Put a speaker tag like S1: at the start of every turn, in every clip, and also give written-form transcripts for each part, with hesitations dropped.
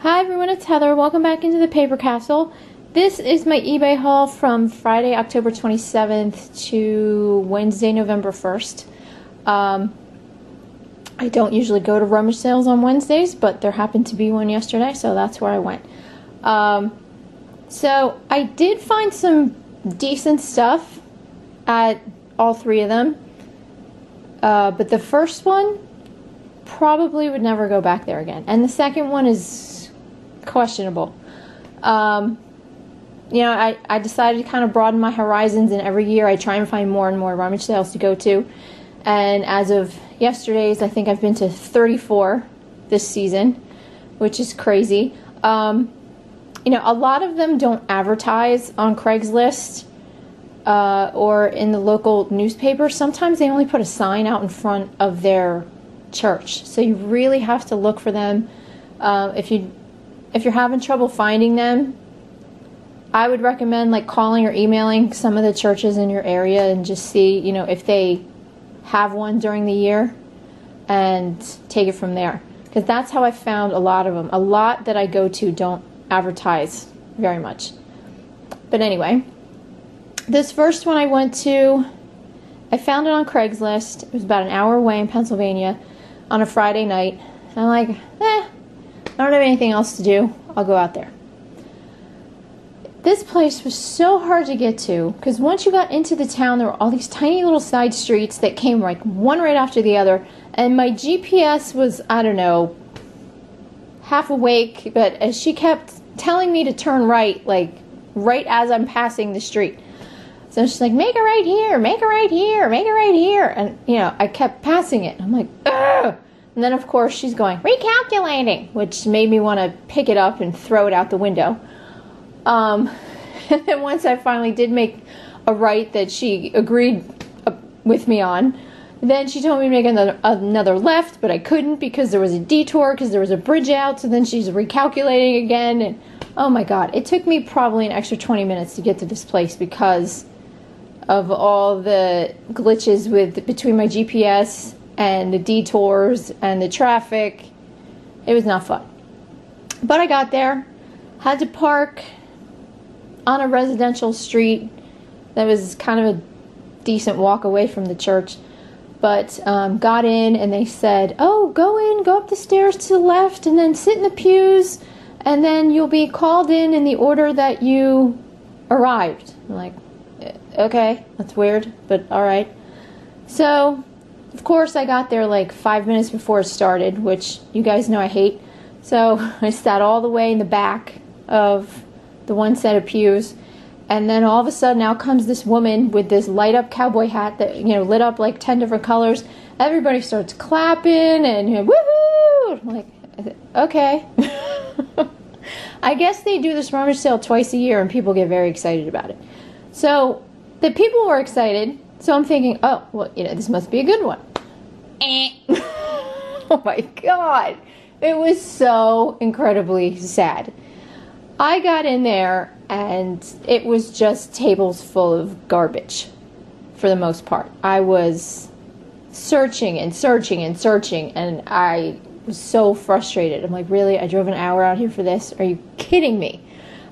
S1: Hi everyone, it's Heather. Welcome back into the Paper Castle. This is my eBay haul from Friday, October 27th to Wednesday, November 1st. I don't usually go to rummage sales on Wednesdays, but there happened to be one yesterday, so that's where I went. So I did find some decent stuff at all three of them, but the first one probably would never go back there again, and the second one is questionable. You know, I decided to kind of broaden my horizons, and every year I try and find more and more rummage sales to go to. And as of yesterday's, I think I've been to 34 this season, which is crazy. You know, a lot of them don't advertise on Craigslist or in the local newspaper. Sometimes they only put a sign out in front of their church, so you really have to look for them. If you're having trouble finding them, I would recommend like calling or emailing some of the churches in your area and just see, you know, if they have one during the year and take it from there. Because that's how I found a lot of them. A lot that I go to don't advertise very much. But anyway, this first one I went to, I found it on Craigslist. It was about an hour away in Pennsylvania on a Friday night. And I'm like, I don't have anything else to do. I'll go out there. This place was so hard to get to because once you got into the town, there were all these tiny little side streets that came like one right after the other. And my GPS was, I don't know, half awake, but as she kept telling me to turn right, like right as I'm passing the street. So she's like, make it right here, make it right here, make it right here. And, you know, I kept passing it. I'm like, ugh. And then, of course, she's going, recalculating, which made me want to pick it up and throw it out the window. And then once I finally did make a right that she agreed with me on, then she told me to make another left, but I couldn't because there was a detour, because there was a bridge out, so then she's recalculating again. And oh my God, it took me probably an extra 20 minutes to get to this place because of all the glitches between my GPS and the detours and the traffic. It was not fun. But I got there, had to park on a residential street that was kind of a decent walk away from the church. But got in and they said, oh, go up the stairs to the left and then sit in the pews and then you'll be called in the order that you arrived. I'm like, okay, that's weird, but alright. So, of course, I got there like 5 minutes before it started, which you guys know I hate. So I sat all the way in the back of the one set of pews, and then all of a sudden out comes this woman with this light up cowboy hat that, you know, lit up like 10 different colors. Everybody starts clapping and, you know, woohoo! I'm like, okay. I guess they do this rummage sale twice a year and people get very excited about it. So the people were excited, so I'm thinking, oh, well, you know, this must be a good one. Oh my God. It was so incredibly sad. I got in there and it was just tables full of garbage for the most part. I was searching and searching and searching, and I was so frustrated. I'm like, really? I drove an hour out here for this? Are you kidding me?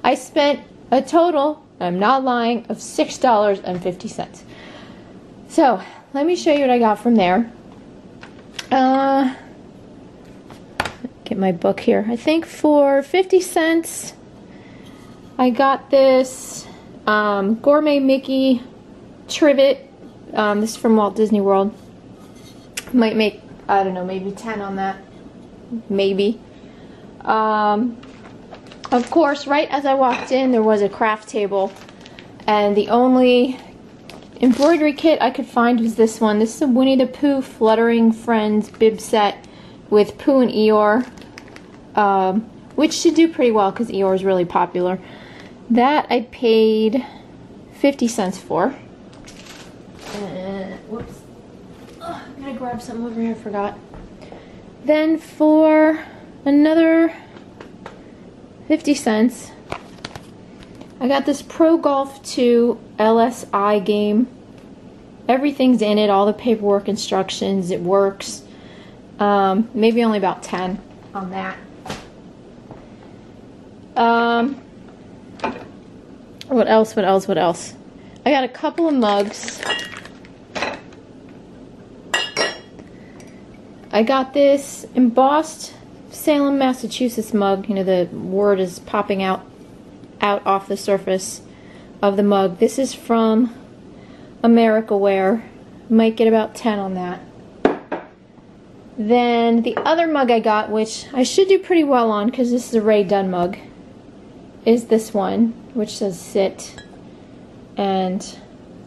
S1: I spent a total, I'm not lying, of $6.50. So, let me show you what I got from there. Get my book here. I think for 50 cents, I got this Gourmet Mickey trivet. This is from Walt Disney World. Might make, I don't know, maybe 10 on that. Maybe. Of course, right as I walked in, there was a craft table. And the only embroidery kit I could find was this one. This is a Winnie the Pooh Fluttering Friends bib set with Pooh and Eeyore. Which should do pretty well because Eeyore is really popular. That I paid 50 cents for. Whoops. Oh, I'm gonna grab something over here, I forgot. Then for another 50 cents, I got this Pro Golf 2 LSI game. Everything's in it, all the paperwork, instructions, it works. Maybe only about 10 on that. What else? What else? What else? I got a couple of mugs. I got this embossed Salem, Massachusetts mug. You know, the word is popping out off the surface of the mug. This is from America Wear. Might get about 10 on that. Then the other mug I got, which I should do pretty well on because this is a Raygun Mug, is this one, which says sit. And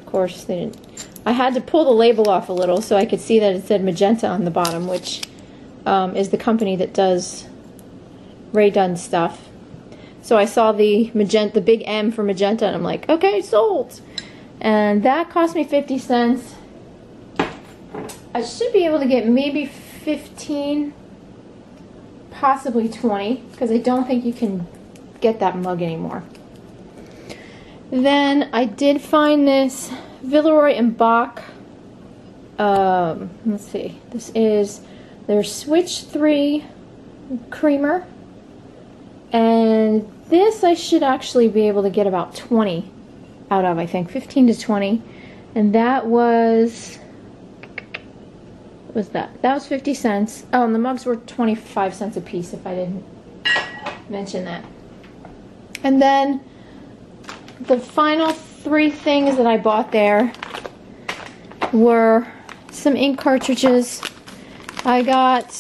S1: of course they didn't. I had to pull the label off a little so I could see that it said Magenta on the bottom, which is the company that does Raygun stuff. So I saw the magenta, the big M for Magenta, and I'm like, okay, sold. And that cost me 50 cents. I should be able to get maybe 15, possibly 20, because I don't think you can get that mug anymore. Then I did find this Villeroy and Bach. Let's see. This is their Switch 3 creamer. And this I should actually be able to get about 20 out of, I think. 15 to 20. And that was... what was that? That was 50 cents. Oh, and the mugs were 25 cents a piece, if I didn't mention that. And then the final 3 things that I bought there were some ink cartridges. I got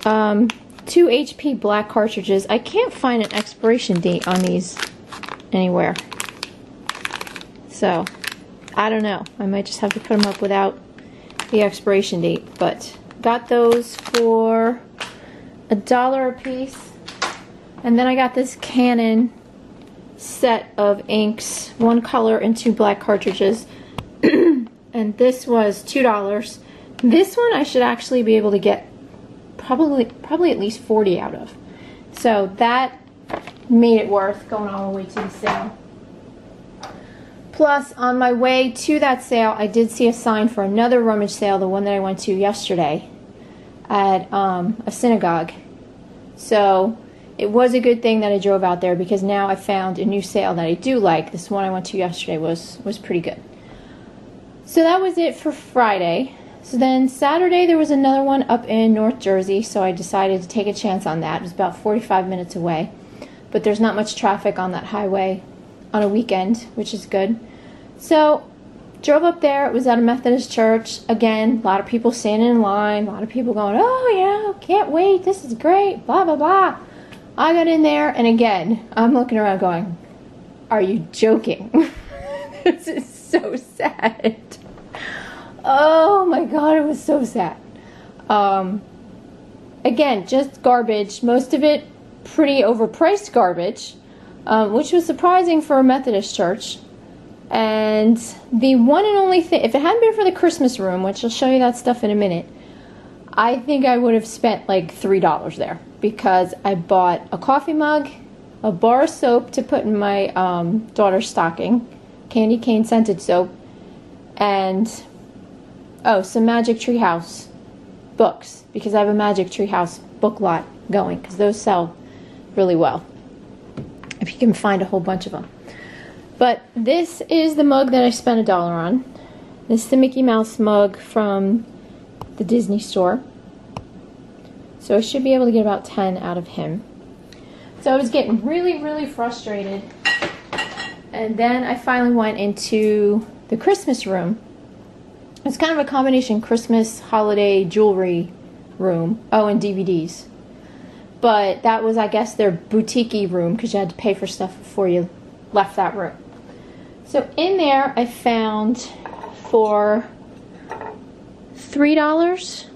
S1: 2 HP black cartridges. I can't find an expiration date on these anywhere. So, I don't know. I might just have to put them up without the expiration date. But got those for $1 a piece. And then I got this Canon set of inks, 1 color and 2 black cartridges. And this was $2. This one I should actually be able to get probably at least 40 out of. So that made it worth going all the way to the sale. Plus, on my way to that sale, I did see a sign for another Rummage sale, the one that I went to yesterday at a synagogue. So it was a good thing that I drove out there, because now I found a new sale that I do like. This one I went to yesterday was pretty good. So that was it for Friday. So then Saturday there was another one up in North Jersey, so I decided to take a chance on that. It was about 45 minutes away, but there's not much traffic on that highway on a weekend, which is good. So drove up there. It was at a Methodist church. Again, a lot of people standing in line, a lot of people going, oh yeah, can't wait, this is great, blah blah blah. I got in there, and again, I'm looking around going, are you joking? This is so sad. Oh my god, it was so sad. Again, just garbage. Most of it pretty overpriced garbage, which was surprising for a Methodist church. And the one and only thing, if it hadn't been for the Christmas room, which I'll show you that stuff in a minute, I think I would have spent like $3 there, because I bought a coffee mug, a bar of soap to put in my daughter's stocking, candy cane scented soap, and some Magic Treehouse books, because I have a Magic Treehouse book lot going, because those sell really well if you can find a whole bunch of them. But this is the mug that I spent $1 on. This is the Mickey Mouse mug from the Disney store. So I should be able to get about 10 out of him. So I was getting really, really frustrated. And then I finally went into the Christmas room. It's kind of a combination Christmas, holiday, jewelry room. Oh, and DVDs. But that was, I guess, their boutique-y room, because you had to pay for stuff before you left that room. So in there, I found for $3,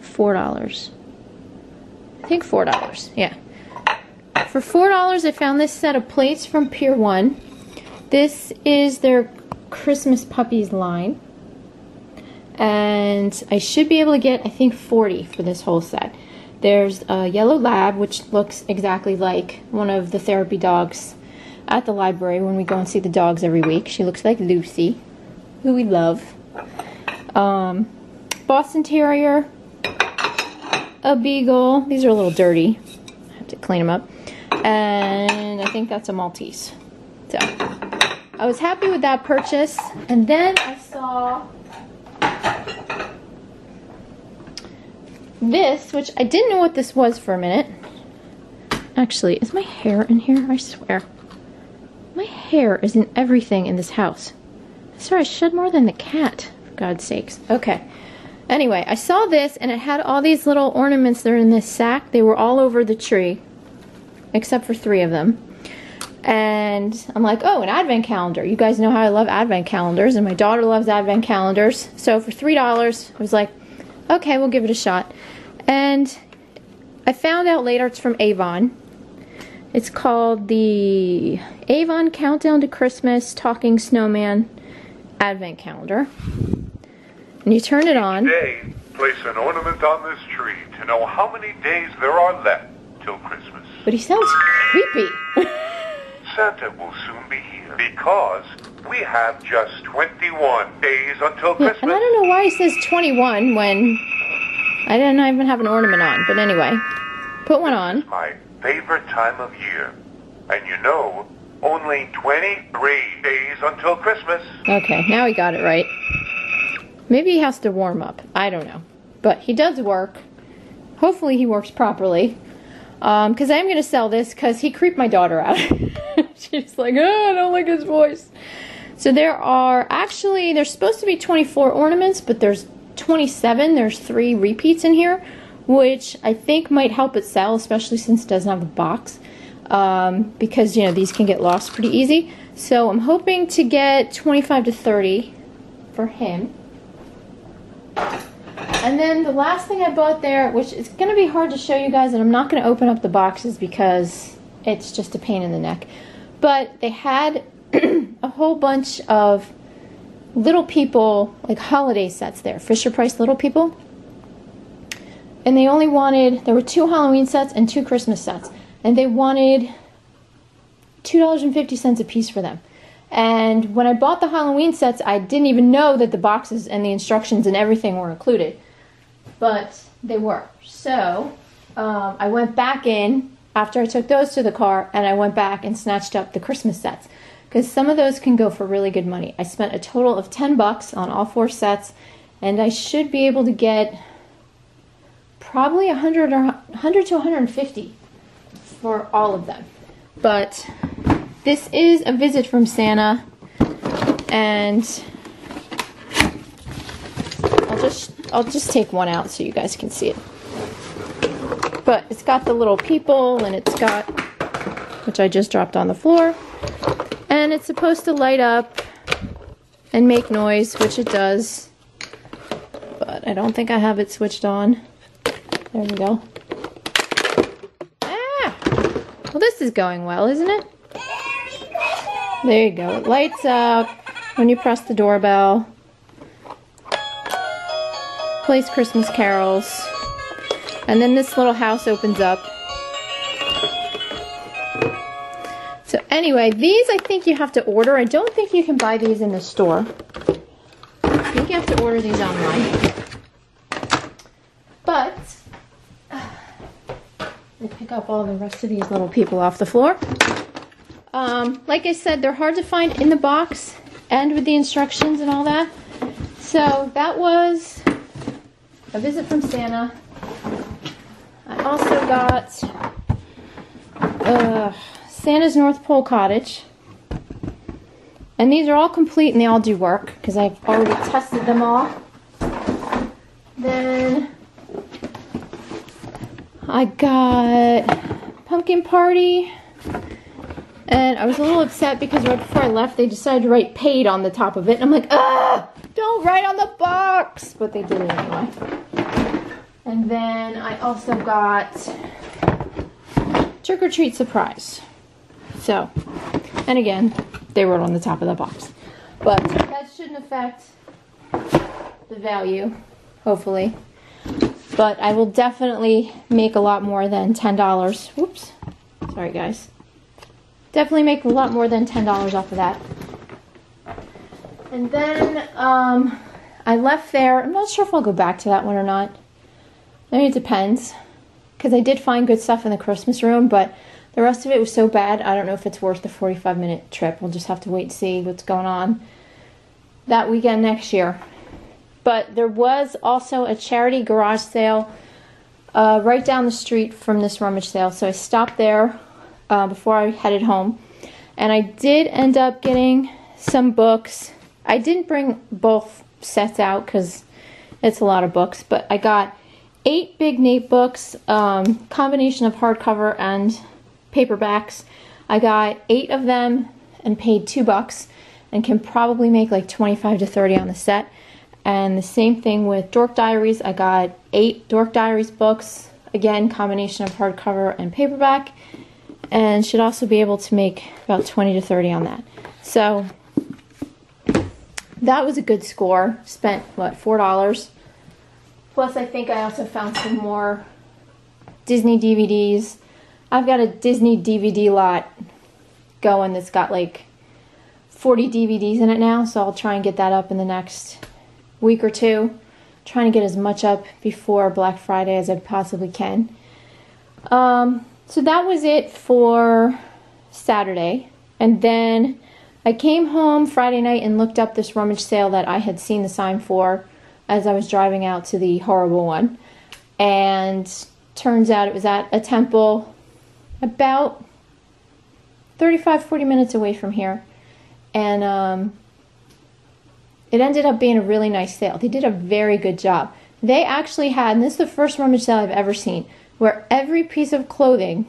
S1: $4. I think $4, yeah. For $4, I found this set of plates from Pier 1. This is their Christmas Puppies line. And I should be able to get, I think, 40 for this whole set. There's a yellow lab, which looks exactly like one of the therapy dogs at the library when we go and see the dogs every week. She looks like Lucy, who we love. Boston Terrier, a Beagle. These are a little dirty. I have to clean them up. And I think that's a Maltese. So I was happy with that purchase. And then I saw this, which I didn't know what this was for a minute. Actually, is my hair in here? I swear. My hair is in everything in this house. Sorry, I shed more than the cat, for God's sakes. Okay. Anyway, I saw this, and it had all these little ornaments that are in this sack. They were all over the tree, except for 3 of them. And I'm like, oh, an advent calendar. You guys know how I love advent calendars, and my daughter loves advent calendars. So for $3, I was like, okay, we'll give it a shot. And I found out later it's from Avon. It's called the Avon Countdown to Christmas Talking Snowman Advent Calendar. And you turn it on.
S2: Each day, place an ornament on this tree to know how many days there are left till Christmas.
S1: But he sounds creepy.
S2: Santa will soon be here because we have just 21 days until Christmas.
S1: And I don't know why he says 21 when I didn't even have an ornament on. But anyway, put one on.
S2: It's my favorite time of year. And you know, only 23 days until Christmas.
S1: Okay, now he got it right. Maybe he has to warm up. I don't know. But he does work. Hopefully he works properly. Because I'm going to sell this because he creeped my daughter out. She's like, oh, I don't like his voice. So there's supposed to be 24 ornaments, but there's 27. There's 3 repeats in here, which I think might help it sell, especially since it doesn't have the box. Because, you know, these can get lost pretty easy. So I'm hoping to get 25 to 30 for him. And then the last thing I bought there, which is going to be hard to show you guys, and I'm not going to open up the boxes because it's just a pain in the neck. But they had a whole bunch of Little People, like holiday sets there. Fisher-Price Little People. And they only wanted, there were 2 Halloween sets and 2 Christmas sets. And they wanted $2.50 a piece for them. And when I bought the Halloween sets, I didn't even know that the boxes and the instructions and everything were included. But they were. So I went back in after I took those to the car, and I went back and snatched up the Christmas sets. Because some of those can go for really good money. I spent a total of $10 on all 4 sets, and I should be able to get probably 100 to 150 for all of them. But this is a visit from Santa, and I'll just take one out so you guys can see it. But it's got the little people, and it's got, which I just dropped on the floor, and it's supposed to light up and make noise, which it does. But I don't think I have it switched on. There we go. Ah! Well, this is going well, isn't it? There you go. It lights up when you press the doorbell. Plays Christmas carols. And then this little house opens up. So anyway, these I think you have to order. I don't think you can buy these in the store. I think you have to order these online. But let me pick up all the rest of these little people off the floor. Like I said, they're hard to find in the box and with the instructions and all that. So that was a visit from Santa. I also got Santa's North Pole Cottage. And these are all complete and they all do work because I've already tested them all. Then I got Pumpkin Party. And I was a little upset because right before I left, they decided to write paid on the top of it. And I'm like, don't write on the box. But they did it anyway. And then I also got Trick or Treat Surprise. So, and again, they wrote on the top of the box. But that shouldn't affect the value, hopefully. But I will definitely make a lot more than $10. Whoops. Sorry, guys. Definitely make a lot more than $10 off of that. And then I left there. I'm not sure if I'll go back to that one or not. I mean, it depends. Because I did find good stuff in the Christmas room, but The rest of it was so bad, I don't know if it's worth the 45-minute trip. We'll just have to wait and see what's going on that weekend next year. But there was also a charity garage sale right down the street from this Rummage sale. So I stopped there before I headed home. And I did end up getting some books. I didn't bring both sets out because it's a lot of books. But I got 8 Big Nate books, combination of hardcover and paperbacks. I got 8 of them and paid $2 and can probably make like 25 to 30 on the set. And the same thing with Dork Diaries. I got 8 Dork Diaries books, again combination of hardcover and paperback, and should also be able to make about 20 to 30 on that. So that was a good score. Spent what, $4. Plus I think I also found some more Disney DVDs. I've got a Disney DVD lot going that's got like 40 DVDs in it now, so I'll try and get that up in the next week or two. Trying to get as much up before Black Friday as I possibly can. So that was it for Saturday. And then I came home Friday night and looked up this Rummage sale that I had seen the sign for as I was driving out to the horrible one. And turns out it was at a temple about 35-40 minutes away from here. And it ended up being a really nice sale. They did a very good job. They actually had, and this is the first Rummage sale I've ever seen, where every piece of clothing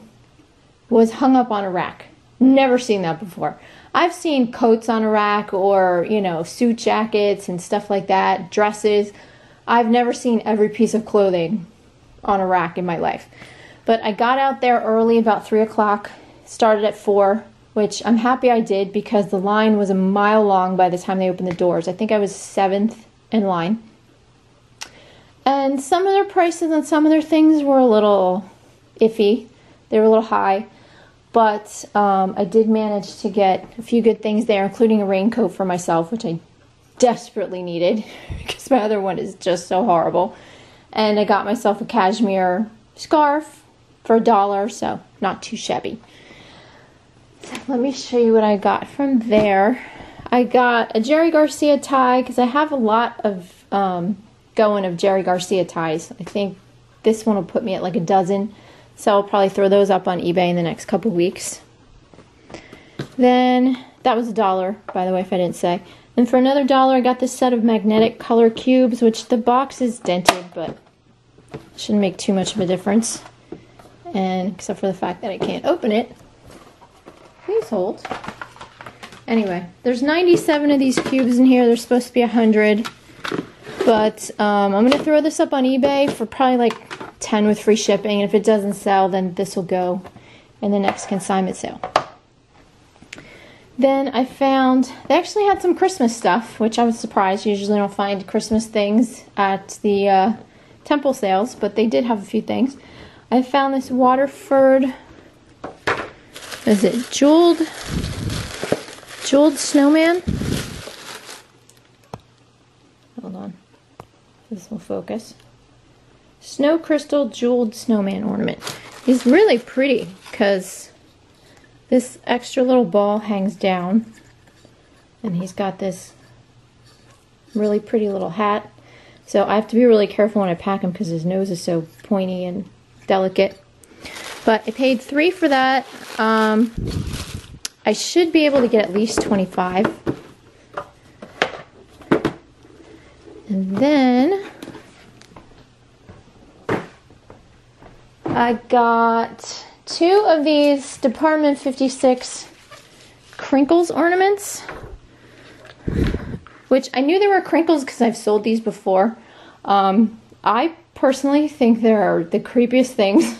S1: was hung up on a rack. Never seen that before. I've seen coats on a rack or, you know, suit jackets and stuff like that, dresses. I've never seen every piece of clothing on a rack in my life. But I got out there early, about 3 o'clock, started at 4, which I'm happy I did because the line was a mile long by the time they opened the doors. I think I was 7th in line. And some of their prices on some of their things were a little iffy. They were a little high. But I did manage to get a few good things there, including a raincoat for myself, which I desperately needed because my other one is just so horrible. And I got myself a cashmere scarf for $1, so not too shabby. So let me show you what I got from there. I got a Jerry Garcia tie because I have a lot of going of Jerry Garcia ties. I think this one will put me at like a dozen. So I'll probably throw those up on eBay in the next couple weeks. Then, that was $1, by the way, if I didn't say. And for another $1, I got this set of magnetic color cubes, which the box is dented, but shouldn't make too much of a difference. And except for the fact that I can't open it. Please hold. Anyway, there's 97 of these cubes in here. There's supposed to be 100. But I'm going to throw this up on eBay for probably like 10 with free shipping. And if it doesn't sell, then this will go in the next consignment sale. Then I found, they actually had some Christmas stuff, which I was surprised. You usually don't find Christmas things at the temple sales, but they did have a few things. I found this Waterford, is it jeweled snowman? Hold on, this will focus. Snow crystal jeweled snowman ornament. He's really pretty because this extra little ball hangs down, and he's got this really pretty little hat. So I have to be really careful when I pack him because his nose is so pointy and delicate. But I paid $3 for that. I should be able to get at least 25. And then I got 2 of these Department 56 crinkles ornaments, which I knew there were crinkles because I've sold these before. I personally think they're the creepiest things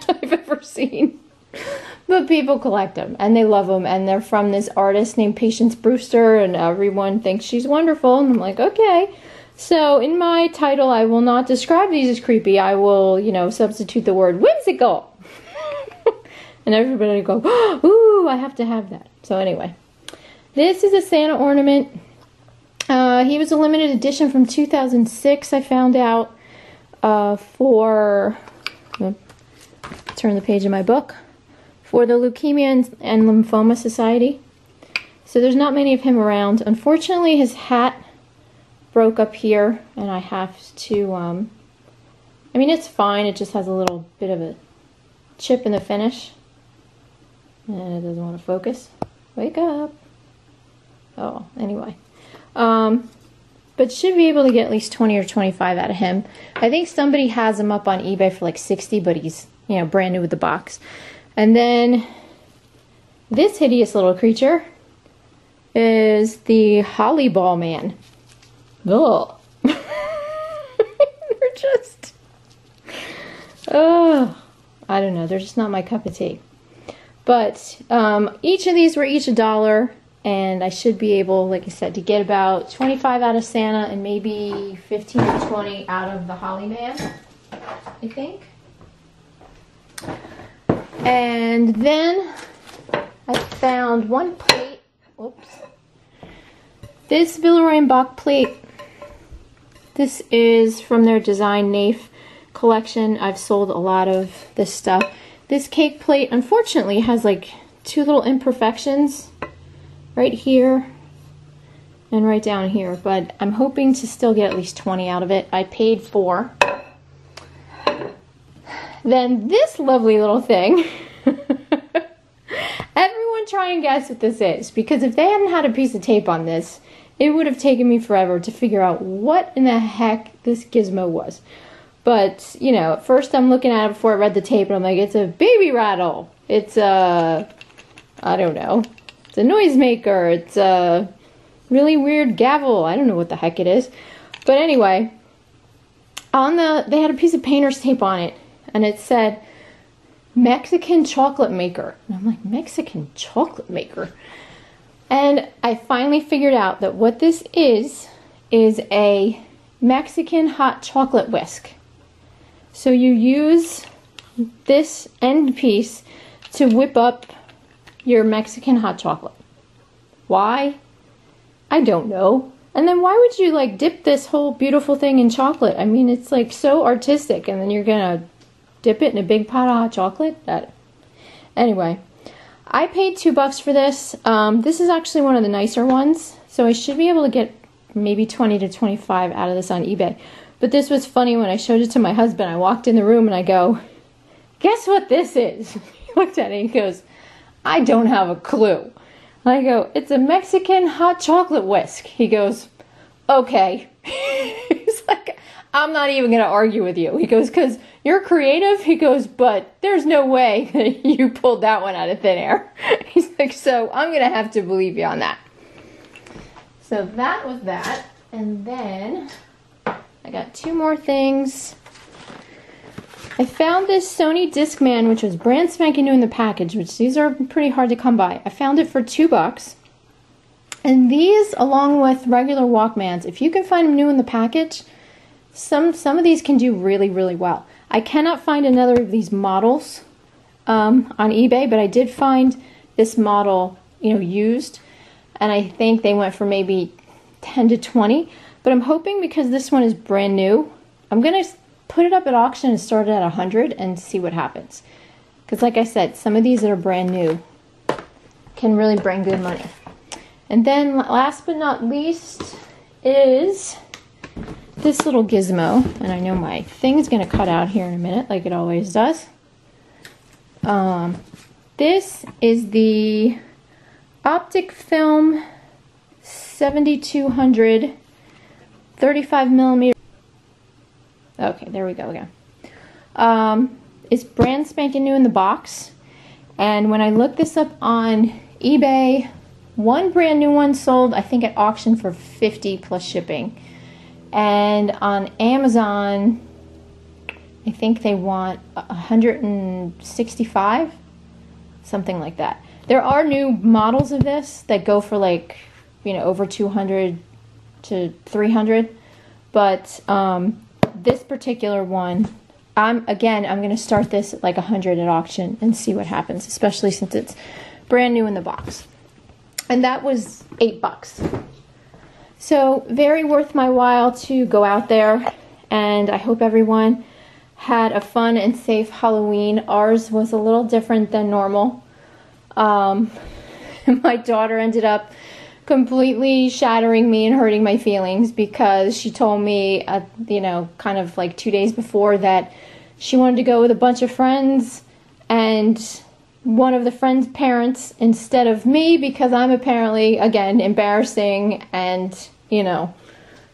S1: I've ever seen. But people collect them, and they love them, and they're from this artist named Patience Brewster, and everyone thinks she's wonderful, and I'm like, okay. So in my title, I will not describe these as creepy. I will, you know, substitute the word whimsical. And everybody will go, ooh, I have to have that. So anyway, this is a Santa ornament. He was a limited edition from 2006, I found out, turn the page of my book, for the Leukemia and Lymphoma Society. So there's not many of him around. Unfortunately, his hat broke up here, and I have to, I mean, it's fine. It just has a little bit of a chip in the finish. And it doesn't want to focus. Wake up. Oh, anyway. But should be able to get at least 20 or 25 out of him. I think somebody has him up on eBay for like 60, but he's, you know, brand new with the box. And then this hideous little creature is the Holly Ball Man. Ugh. They're just... Oh, I don't know. They're just not my cup of tea. But each of these were each $1. And I should be able, like I said, to get about 25 out of Santa and maybe 15 or 20 out of the Holly Man, I think. And then I found one plate. Whoops. This Villeroy and Bach plate. This is from their Design Nafe collection. I've sold a lot of this stuff. This cake plate, unfortunately, has like 2 little imperfections. Right here and right down here, but I'm hoping to still get at least 20 out of it. I paid 4. Then this lovely little thing. Everyone try and guess what this is, because if they hadn't had a piece of tape on this, it would have taken me forever to figure out what in the heck this gizmo was. But, you know, at first I'm looking at it before I read the tape and I'm like, it's a baby rattle. It's a, I don't know. It's a noisemaker. It's a really weird gavel. I don't know what the heck it is. But anyway, they had a piece of painter's tape on it, and it said Mexican chocolate maker. And I'm like, Mexican chocolate maker? And I finally figured out that what this is a Mexican hot chocolate whisk. So you use this end piece to whip up your Mexican hot chocolate. Why? I don't know. And then why would you like dip this whole beautiful thing in chocolate? I mean, it's like so artistic, and then you're gonna dip it in a big pot of hot chocolate? Anyway, I paid $2 for this. This is actually one of the nicer ones, so I should be able to get maybe 20 to 25 out of this on eBay. But this was funny when I showed it to my husband. I walked in the room and I go, guess what this is? He looked at it and he goes, I don't have a clue. I go, it's a Mexican hot chocolate whisk. He goes, okay. He's like, I'm not even going to argue with you. He goes, because you're creative. He goes, but there's no way that you pulled that one out of thin air. He's like, so I'm going to have to believe you on that. So that was that. And then I got 2 more things. I found this Sony Discman, which was brand spanking new in the package, which these are pretty hard to come by. I found it for $2. And these, along with regular Walkmans, if you can find them new in the package, some of these can do really, really well. I cannot find another of these models on eBay, but I did find this model, you know, used. And I think they went for maybe 10 to 20. But I'm hoping, because this one is brand new, I'm going to put it up at auction and start it at 100 and see what happens. Because like I said, some of these that are brand new can really bring good money. And then last but not least is this little gizmo. And I know my thing is going to cut out here in a minute like it always does. This is the Optic Film 7200 35mm. Okay, there we go again. It's brand spanking new in the box. And when I looked this up on eBay, one brand new one sold, I think, at auction for $50 plus shipping. And on Amazon, I think they want $165, something like that. There are new models of this that go for like, you know, over $200 to $300. But this particular one, I'm going to start this at like 100 at auction and see what happens, especially since it's brand new in the box. And that was $8. So very worth my while to go out there, and I hope everyone had a fun and safe Halloween. Ours was a little different than normal. My daughter ended up completely shattering me and hurting my feelings because she told me, kind of like 2 days before, that she wanted to go with a bunch of friends and one of the friends' parents instead of me because I'm apparently, again, embarrassing and,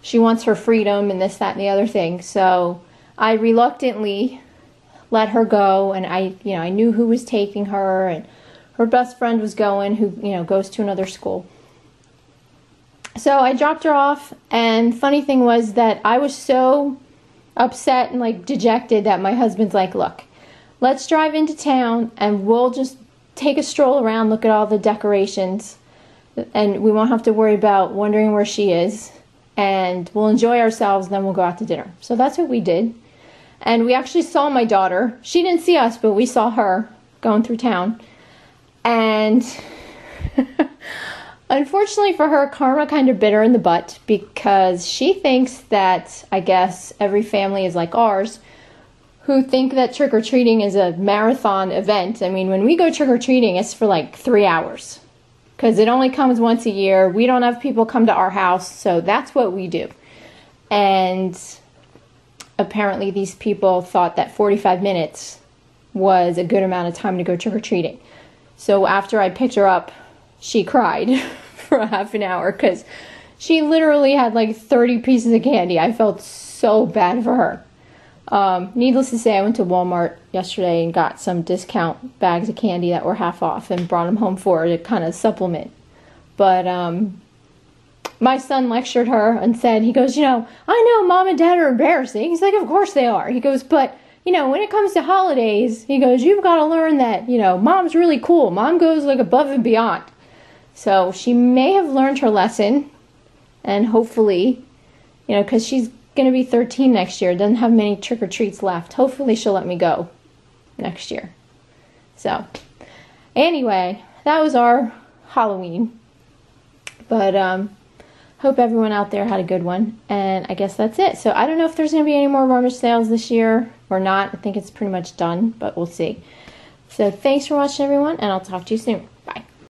S1: she wants her freedom and this, that, and the other thing. So I reluctantly let her go, and I knew who was taking her, and her best friend was going, who, goes to another school. So I dropped her off, and funny thing was that I was so upset and like dejected that my husband's like, look, let's drive into town and we'll just take a stroll around, look at all the decorations, and we won't have to worry about wondering where she is, and we'll enjoy ourselves, and then we'll go out to dinner. So that's what we did. And we actually saw my daughter. She didn't see us, but we saw her going through town. And unfortunately for her, karma kind of bit her in the butt because she thinks that, I guess, every family is like ours, who think that trick-or-treating is a marathon event. I mean, when we go trick-or-treating, it's for like 3 hours because it only comes once a year. We don't have people come to our house, so that's what we do. And apparently these people thought that 45 minutes was a good amount of time to go trick-or-treating. So after I picked her up, she cried for a half an hour because she literally had like 30 pieces of candy. I felt so bad for her. Needless to say, I went to Walmart yesterday and got some discount bags of candy that were half off and brought them home for her to kind of supplement. But my son lectured her and said, he goes, I know mom and dad are embarrassing. He's like, of course they are. He goes, but when it comes to holidays, he goes, you've got to learn that, mom's really cool. Mom goes like above and beyond. So she may have learned her lesson, and hopefully, because she's going to be 13 next year, doesn't have many trick-or-treats left. Hopefully she'll let me go next year. So anyway, that was our Halloween. But hope everyone out there had a good one, and I guess that's it. So I don't know if there's going to be any more Rummage sales this year or not. I think it's pretty much done, but we'll see. So thanks for watching, everyone, and I'll talk to you soon.